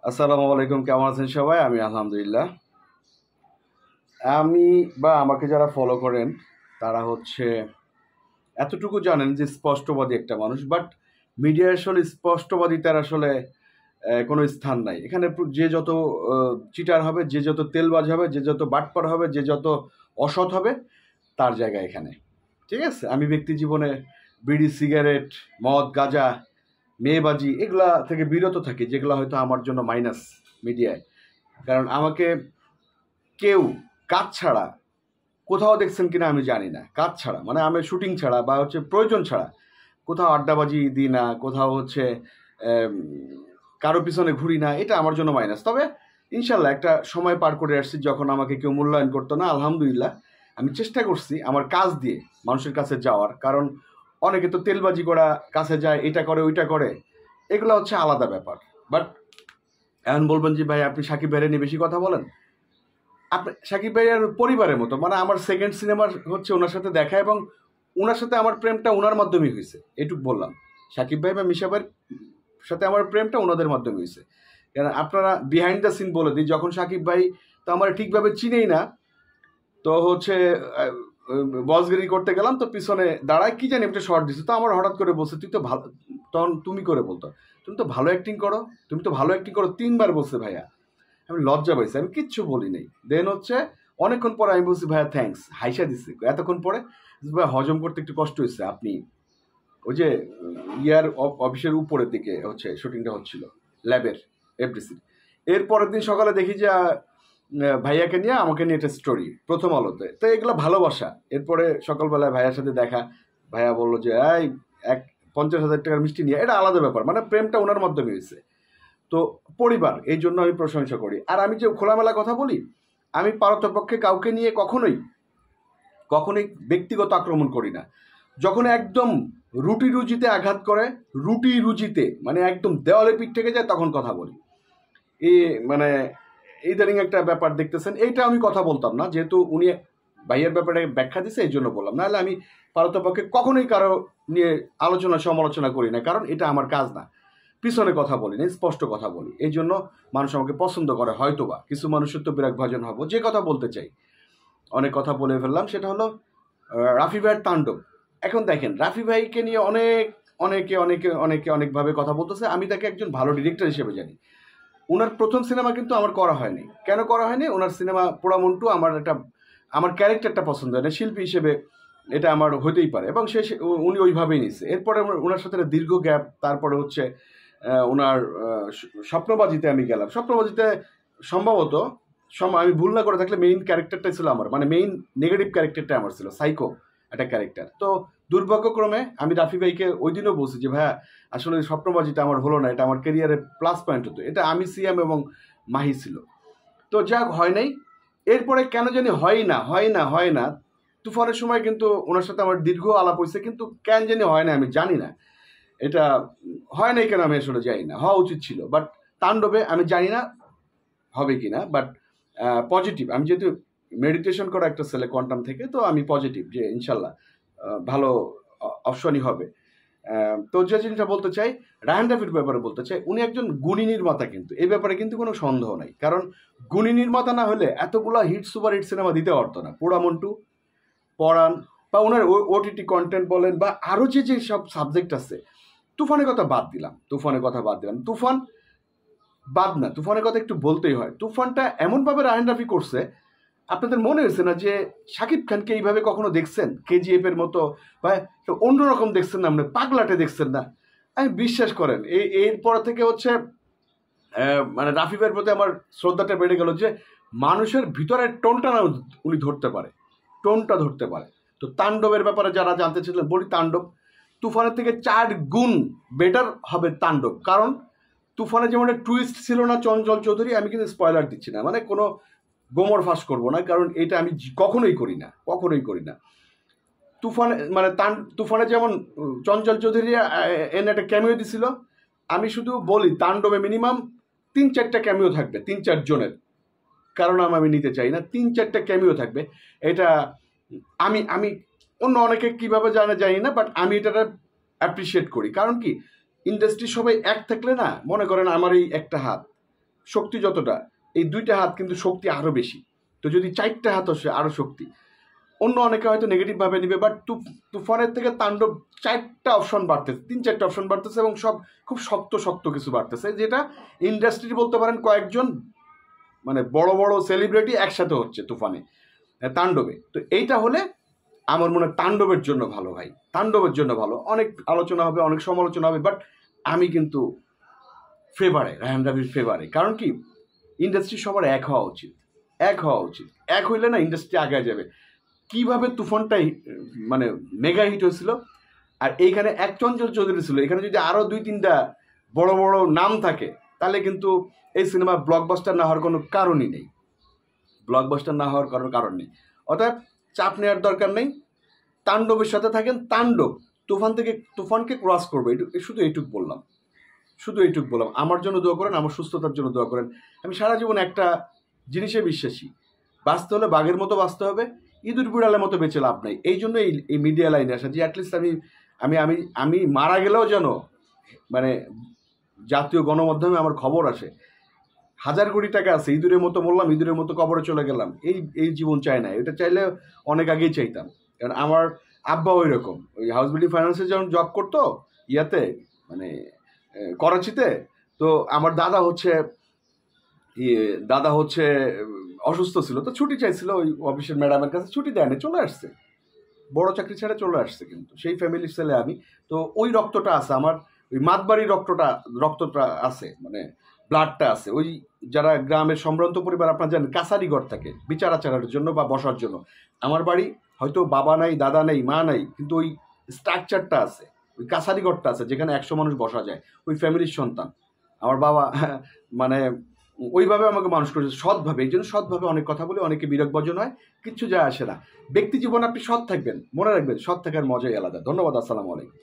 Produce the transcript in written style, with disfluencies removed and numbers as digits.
আসসালামু আলাইকুম, কেমন আছেন সবাই? আমি আলহামদুলিল্লাহ। আমি বা আমাকে যারা ফলো করেন তারা এতটুকু জানেন যে স্পষ্টবাদী একটা মানুষ, বাট মিডিয়ায় আসলে স্পষ্টবাদিতার আসলে কোনো স্থান নাই এখানে। যে যত চিটার হবে, যে যত তেলবাজ হবে, যে যত বাটপার হবে, যে যত অসৎ হবে, তার জায়গা এখানে। ঠিক আছে, আমি ব্যক্তি জীবনে বিড়ি, সিগারেট, মদ, গাঁজা, মেয়েবাজি এগুলা থেকে বিরত থাকি, যেগুলো হয়তো আমার জন্য মাইনাস মিডিয়ায়। কারণ আমাকে কেউ কাজ ছাড়া, কোথাও দেখছেন কিনা আমি জানি না, কাজ ছাড়া মানে আমি শুটিং ছাড়া বা প্রয়োজন ছাড়া কোথাও আড্ডাবাজি দিই না, কোথাও আম, কারো পিছনে ঘুরি না। এটা আমার জন্য মাইনাস। তবে ইনশাল্লাহ একটা সময় পার করে আসছি যখন আমাকে কেউ মূল্যায়ন করতো না। আলহামদুলিল্লাহ, আমি চেষ্টা করছি আমার কাজ দিয়ে মানুষের কাছে যাওয়ার। কারণ অনেকে তো তেলবাজি করা কাছে যায়, এটা করে ওইটা করে, এগুলো আলাদা ব্যাপার। বাট এখন বলবেন যে ভাই আপনি সাকিব ভাইয়ের নিয়ে বেশি কথা বলেন। আপনি সাকিব ভাইয়ার পরিবারের মতো, মানে আমার সেকেন্ড সিনেমার ওনার সাথে দেখা, এবং ওনার সাথে আমার প্রেমটা ওনার মাধ্যমেই হয়েছে, এটুক বললাম। সাকিব ভাই বা মিশা ভাইয়ের সাথে আমার প্রেমটা ওনাদের মাধ্যমে হয়েছে। কারণ আপনারা বিহাইন্ড দ্য সিন বলে দিই, যখন সাকিব ভাই তো আমার ঠিকভাবে চিনেই না, তো বসগিরি করতে গেলাম, তো পিছনে দাঁড়ায় কি জানি একটা শর্ট দিচ্ছে, তো আমার হঠাৎ করে বলছে তুই তো ভালো, তখন তুমি করে বলতো তুমি তো ভালো অ্যাক্টিং করো, তুমি তো ভালো অ্যাক্টিং করো, 3বার বলছে ভাইয়া। আমি লজ্জা পাইছি, আমি কিচ্ছু বলি নাই। দেন অনেকক্ষণ পরে আমি বলছি ভাইয়া থ্যাঙ্কস, হাইসা দিচ্ছি এতক্ষণ পরে। ভাই হজম করতে একটু কষ্ট হয়েছে, আপনি ওই যে ইয়ার অফিসের উপরের দিকে শুটিংটা হচ্ছিল, ল্যাবের এফডিসি। এর পরের দিন সকালে দেখি যে ভাইয়াকে নিয়ে আমাকে নিয়ে একটা স্টোরি প্রথম আলোতে, তো এগুলো ভালোবাসা। এরপরে সকালবেলায় ভাইয়ার সাথে দেখা, ভাইয়া বললো যে এই এক 50,000 টাকার মিষ্টি নিয়ে, এটা আলাদা ব্যাপার, মানে প্রেমটা ওনার মাধ্যমে হয়েছে। তো পরিবার, এই জন্য আমি প্রশংসা করি। আর আমি যে খোলামেলা কথা বলি, আমি পারতপক্ষে কাউকে নিয়ে কখনোই কখনোই ব্যক্তিগত আক্রমণ করি না। যখন একদম রুটি রুজিতে আঘাত করে, রুটি রুজিতে মানে একদম দেওয়ালে পিঠ থেকে যায়, তখন কথা বলি। এই মানে ইদানিং একটা ব্যাপার দেখতেছেন, এইটা আমি কথা বলতাম না, যেহেতু উনি ভাইয়ের ব্যাপারে ব্যাখ্যা দিছে, এই জন্য বললাম। নাহলে আমি পারতপক্ষে কখনোই কারো নিয়ে আলোচনা সমালোচনা করি না, কারণ এটা আমার কাজ না। পিছনে কথা বলি না, স্পষ্ট কথা বলি, এই জন্য মানুষ আমাকে পছন্দ করে। হয়তোবা কিছু মানুষের তো বিরাগ ভাজন হবো, যে কথা বলতে চাই অনেক কথা বলে ফেললাম। সেটা হলো রাফি ভাইয়ের তাণ্ডব। এখন দেখেন, রাফি ভাইকে নিয়ে অনেকে অনেকভাবে কথা বলতেছে। আমি তাকে একজন ভালো ডিরেক্টর হিসেবে জানি। ওনার প্রথম সিনেমা কিন্তু আমার করা হয়নি। কেন করা হয়নি? ওনার সিনেমা পোড়ামন্টু আমার ক্যারেক্টারটা পছন্দ হয় না, শিল্পী হিসেবে এটা আমার হতেই পারে, এবং উনি ওইভাবেই নিচ্ছে। এরপরে ওনার সাথে একটা দীর্ঘ গ্যাপ। তারপরে ওনার স্বপ্নবাজিতে আমি গেলাম। স্বপ্নবাজিতে সম্ভবত আমি ভুল না করে থাকলে মেইন ক্যারেক্টারটাই ছিল আমার, মানে মেইন নেগেটিভ ক্যারেক্টারটা আমার ছিল, সাইকো একটা ক্যারেক্টার। তো দুর্ভাগ্যক্রমে আমি রাফি ভাইকে ওই দিনও বলছি যে ভাইয়া আসলে স্বপ্নবাজিটা আমার হলো না, এটা আমার ক্যারিয়ারের প্লাস পয়েন্ট হতো, এটা আমি, সিএম এবং মাহি ছিল। তো যাক, হয় নাই। এরপরে কেন জানি হয় না। তুফানের সময় কিন্তু ওনার সাথে আমার দীর্ঘ আলাপ হয়েছে, কিন্তু কেন জানি হয় না, আমি জানি না এটা হয় নাই কেন, আমি আসলে জানি না। হওয়া উচিত ছিল, বাট তাণ্ডবে আমি জানি না হবে কি না। বাট পজিটিভ, আমি যেহেতু মেডিটেশন করা একটা ছেলে কোয়ান্টাম থেকে, তো আমি পজিটিভ যে ইনশাল্লাহ ভালো অপশনই হবে। তো যে জিনিসটা বলতে চাই, রায়হান রাফির ব্যাপারে বলতে চাই, উনি একজন গুণী নির্মাতা, কিন্তু এই ব্যাপারে কিন্তু কোনো সন্দেহ নাই। কারণ গুণী নির্মাতা না হলে এতগুলা হিট সুপার হিট সিনেমা দিতে পারতো না। পোড়ামন্টু, পরাণ, বা ওনার ওটিটি কন্টেন্ট বলেন, বা আরও যে সব সাবজেক্ট আছে। তুফানের কথা বাদ দিলাম, তুফান বাদ না, তুফানের কথা একটু বলতেই হয়। তুফানটা এমনভাবে রায়হান রাফি করছে, আপনাদের মনে হয়েছে না যে শাকিব খানকে এইভাবে কখনো দেখছেন? কেজিএফ এর মতো বা অন্যরকম দেখছেন না, মানে পাগলাটে দেখছেন না? আমি বিশ্বাস করেন, এরপর থেকে মানে রাফি ভাইয়ের প্রতি আমার শ্রদ্ধাটা বেড়ে গেল, যে মানুষের ভিতরের টোনটা না উনি ধরতে পারে, টোনটা ধরতে পারে। তো তাণ্ডবের ব্যাপারে যারা জানতে চাইছিলেন বলি, তাণ্ডব তুফানের থেকে 4 গুণ বেটার হবে তাণ্ডব। কারণ তুফানে যেমন একটা টুইস্ট ছিল না চঞ্চল চৌধুরী, আমি কিন্তু স্পয়লার দিচ্ছি না, মানে কোনো গোমর ফাঁস করবো না, কারণ এটা আমি কখনোই করি না। তুফানে যেমন চঞ্চল চৌধুরী এনে একটা ক্যামিও দিছিল, আমি শুধু বলি তাণ্ডবে মিনিমাম 3-4টা ক্যামিও থাকবে, 3-4 জনের। কারণ আমি নিতে চাই না, 3-4টা ক্যামিও থাকবে। এটা আমি আমি অন্য অনেকে কিভাবে জানি না, বাট আমি এটা অ্যাপ্রিসিয়েট করি। কারণ কি, ইন্ডাস্ট্রি সবাই এক থাকলে না, মনে করেন আমার এই একটা হাত, শক্তি যতটা, এই 2টা হাত কিন্তু শক্তি আরও বেশি। তো যদি 4টা হাত আসে আরও শক্তি। অন্য অনেকে হয়তো নেগেটিভভাবে নিবে, বাট তুফানের থেকে তাণ্ডব 4টা অপশন বাড়তেছে, 3-4টা অপশন বাড়তেছে, এবং সব খুব শক্ত শক্ত কিছু বাড়তেছে, যেটা ইন্ডাস্ট্রি বলতে পারেন কয়েকজন মানে বড় বড় সেলিব্রিটি একসাথে হচ্ছে তুফানে, তাণ্ডবে। তো এইটা হলে আমার মনে হয় তাণ্ডবের জন্য ভালো ভাই, তাণ্ডবের জন্য ভালো। অনেক আলোচনা হবে, অনেক সমালোচনা হবে, বাট আমি কিন্তু ফেভারে, রায়হান রাফির ফেভারে। কারণ কি, ইন্ডাস্ট্রি সবার এক হওয়া উচিত, এক হওয়া উচিত। এক হইলে না ইন্ডাস্ট্রি আগে যাবে। কিভাবে তুফানটাই মানে মেগা হিট হয়েছিল, আর এইখানে এক চঞ্চল চৌধুরী ছিল, এখানে যদি আরও 2-3টা বড় বড় নাম থাকে, তাহলে কিন্তু এই সিনেমা ব্লকবাস্টার না হওয়ার কোনো কারণই নেই, ব্লকবাস্টার না হওয়ার কোনো কারণ নেই। অর্থাৎ চাপ নেওয়ার দরকার নেই, তাণ্ডবের সাথে থাকেন, তাণ্ডব তুফানকে ক্রস করবে, শুধু এইটুক বললাম, শুধু এইটুক বললাম। আমার জন্য দোয়া করেন, আমার সুস্থতার জন্য দোয়া করেন। আমি সারা জীবন একটা জিনিসে বিশ্বাসী, বাঁচতে হলে বাঘের মতো বাঁচতে হবে, ইঁদুর বিড়ালের মতো বেঁচে লাভ নাই। এই জন্য এই মিডিয়া লাইনে আসা, যে অ্যাটলিস্ট আমি মারা গেলেও যেন মানে জাতীয় গণমাধ্যমে আমার খবর আসে। 1000 কোটি টাকা আছে, ইঁদুরের মতো মরলাম, ইঁদুরের মতো কবরে চলে গেলাম, এই জীবন চাই না। এটা চাইলে অনেক আগেই চাইতাম। কারণ আমার আব্বা ওই রকম, ওই হাউস বিল্ডিং ফাইন্যান্সে যখন জব করতো ইয়াতে মানে করাচিতে, তো আমার দাদা হচ্ছে অসুস্থ ছিল, তো ছুটি চাইছিল, ওই অফিসের ম্যাডামের কাছে ছুটি দেয়নি, চলে আসছে, বড় চাকরি ছেড়ে চলে আসছে। কিন্তু সেই ফ্যামিলির ছেলে আমি, তো ওই রক্তটা আছে আমার, ওই মাতবাড়ির রক্তটা আছে, মানে ব্লাডটা আছে। ওই যারা গ্রামের সম্ভ্রান্ত পরিবার, আপনার জানেন কাছারি ঘর থাকে বিচার আচারের জন্য বা বসার জন্য। আমার বাড়ি হয়তো বাবা নাই, দাদা নাই, মা নাই, কিন্তু ওই স্ট্রাকচারটা আছে, ওই কাছারি ঘরটা আছে, যেখানে 100 মানুষ বসা যায়। ওই ফ্যামিলির সন্তান আমার বাবা, মানে ওইভাবে আমাকে মানুষ করেছে, সৎভাবে। এই জন্য সৎভাবে অনেক কথা বলে অনেকে বিরক্ত বর্জন হয়, কিচ্ছু যায় আসে না। ব্যক্তি জীবনে আপনি সৎ থাকবেন, মনে রাখবেন সৎ থাকার মজাই আলাদা। ধন্যবাদ, আসসালামু আলাইকুম।